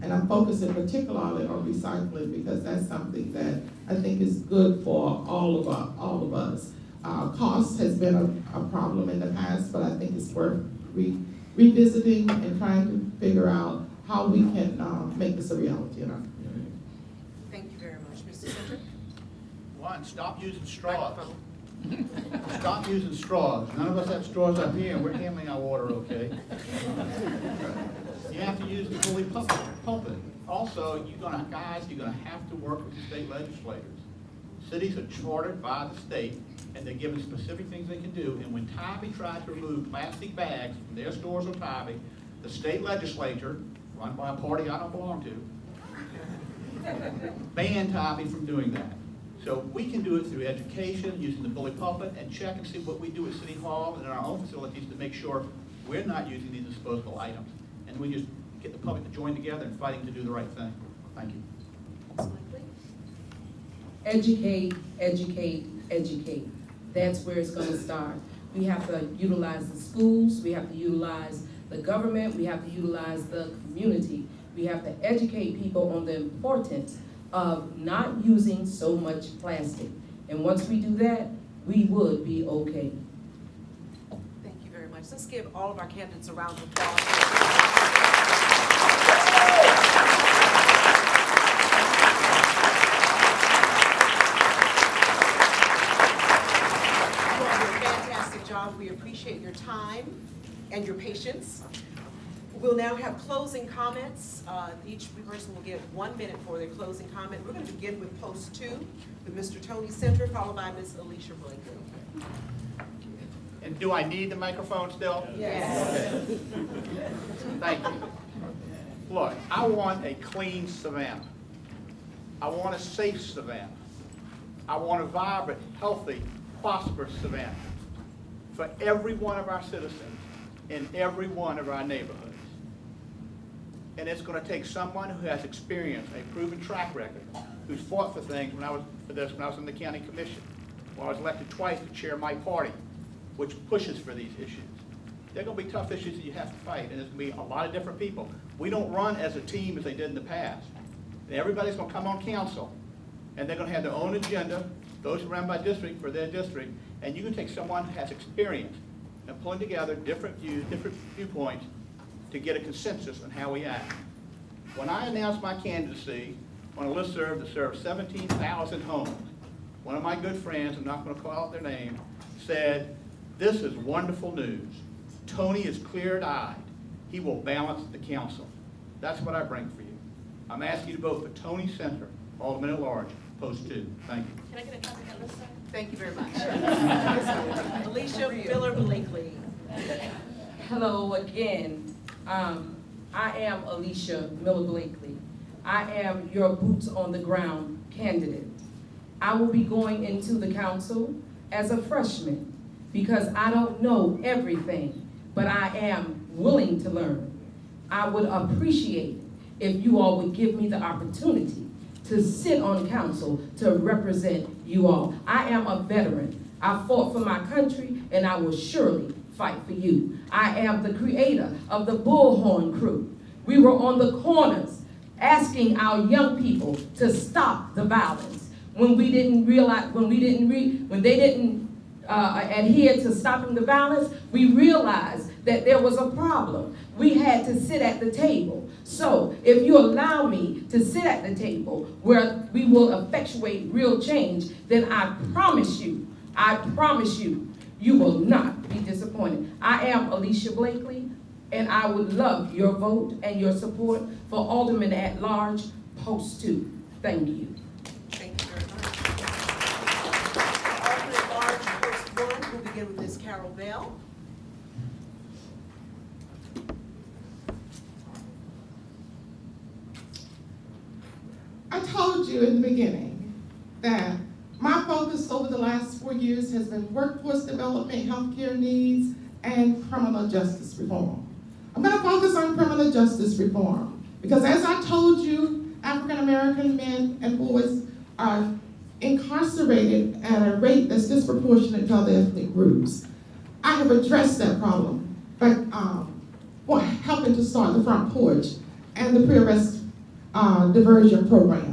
and I'm focusing particularly on recycling because that's something that I think is good for all of us. Cost has been a problem in the past, but I think it's worth revisiting and trying to figure out how we can make this a reality in our community. Thank you very much. Mr. Center? One, stop using straws. Microphone. Stop using straws. None of us have straws up here, and we're handling our water okay. You have to use the bully pulpit. Also, you're gonna have to work with the state legislators. Cities are chartered by the state, and they're given specific things they can do, and when Tybee tried to remove plastic bags from their stores on Tybee, the state legislature, run by a party I don't belong to, banned Tybee from doing that. So we can do it through education, using the bully pulpit, and check and see what we do at City Hall and in our own facilities to make sure we're not using these disposable items. And we just get the public to join together in fighting to do the right thing. Thank you. Educate, educate, educate. That's where it's gonna start. We have to utilize the schools, we have to utilize the government, we have to utilize the community. We have to educate people on the importance of not using so much plastic. And once we do that, we would be okay. Thank you very much. Let's give all of our candidates a round of applause. We appreciate your time and your patience. We'll now have closing comments. Each person will get 1 minute for their closing comment. We're going to begin with post 2 with Mr. Tony Center, followed by Ms. Alicia Blakely. And do I need the microphone still? Yes. Okay. Thank you. Look, I want a clean Savannah. I want a safe Savannah. I want a vibrant, healthy, prosperous Savannah for every one of our citizens in every one of our neighborhoods. And it's going to take someone who has experience, a proven track record, who's fought for things when I was in the county commission, when I was elected twice to chair my party, which pushes for these issues. They're going to be tough issues that you have to fight, and there's going to be a lot of different people. We don't run as a team as they did in the past. And everybody's going to come on council, and they're going to have their own agenda, those who run by district for their district, and you can take someone who has experience and pulling together different views, different viewpoints to get a consensus on how we act. When I announced my candidacy on a listserv that serves 17,000 homes, one of my good friends, I'm not going to call out their name, said, "This is wonderful news. Tony is clear-eyed. He will balance the council." That's what I bring for you. I'm asking you to vote for Tony Center, Alderman at Large, post 2. Thank you. Can I get a copy of that list, sir? Thank you very much. Alicia Miller-Blakely. Hello again. I am Alicia Miller-Blakely. I am your boots on the ground candidate. I will be going into the council as a freshman because I don't know everything, but I am willing to learn. I would appreciate if you all would give me the opportunity to sit on council to represent you all. I am a veteran. I fought for my country and I will surely fight for you. I am the creator of the Bullhorn Crew. We were on the corners asking our young people to stop the violence. When they didn't adhere to stopping the violence, we realized that there was a problem. We had to sit at the table. So if you allow me to sit at the table where we will effectuate real change, then I promise you, you will not be disappointed. I am Alicia Blakely, and I would love your vote and your support for Alderman at Large, Post 2. Thank you. Thank you very much. Alderman at Large, Post 1, we'll begin with Ms. Carol Bell. I told you in the beginning that my focus over the last 4 years has been workforce development, healthcare needs, and criminal justice reform. I'm going to focus on criminal justice reform because, as I told you, African American men and boys are incarcerated at a rate that's disproportionate to other ethnic groups. I have addressed that problem by helping to start the Front Porch and the pre-arrest diversion program.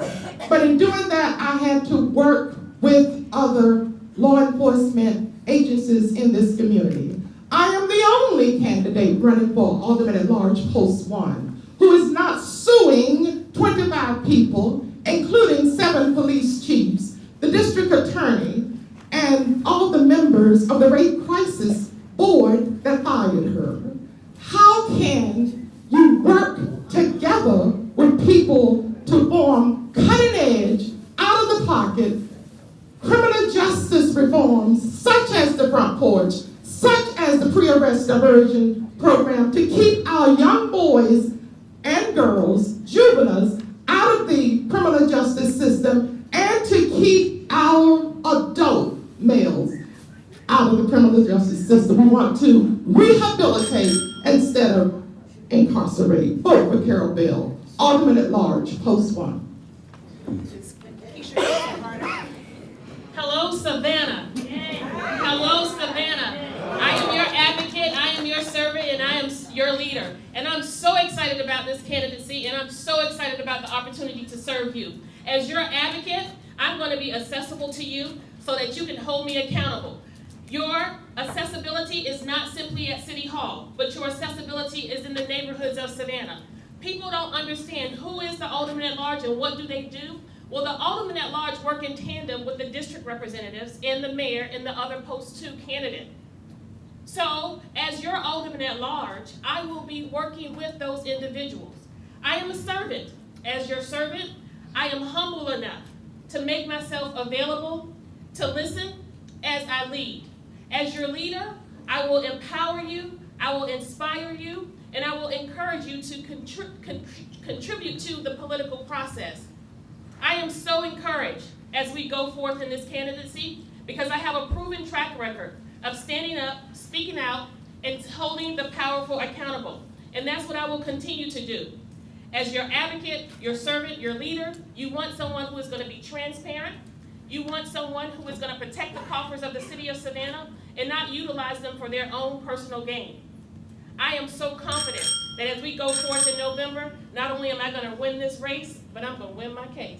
But in doing that, I had to work with other law enforcement agencies in this community. I am the only candidate running for Alderman at Large Post 1 who is not suing 25 people, including 7 police chiefs, the district attorney, and all the members of the Rape Crisis Board that fired her. How can you work together with people to form cutting-edge, out-of-the-pocket criminal justice reforms such as the Front Porch, such as the pre-arrest diversion program, to keep our young boys and girls, juveniles, out of the criminal justice system, and to keep our adult males out of the criminal justice system? We want to rehabilitate instead of incarcerate. Vote for Carol Bell, Alderman at Large, Post 1. Hello, Savannah. Hello, Savannah. I am your advocate, I am your servant, and I am your leader. And I'm so excited about this candidacy, and I'm so excited about the opportunity to serve you. As your advocate, I'm going to be accessible to you so that you can hold me accountable. Your accessibility is not simply at City Hall, but your accessibility is in the neighborhoods of Savannah. People don't understand who is the Alderman at Large and what do they do. Well, the Alderman at Large work in tandem with the district representatives and the mayor and the other Post 2 candidate. So, as your Alderman at Large, I will be working with those individuals. I am a servant. As your servant, I am humble enough to make myself available to listen as I lead. As your leader, I will empower you, I will inspire you, and I will encourage you to contribute to the political process. I am so encouraged as we go forth in this candidacy because I have a proven track record of standing up, speaking out, and holding the powerful accountable. And that's what I will continue to do. As your advocate, your servant, your leader, you want someone who is going to be transparent. You want someone who is going to protect the coffers of the city of Savannah and not utilize them for their own personal gain. I am so confident that as we go forth in November, not only am I going to win this race, but I'm going to win my case.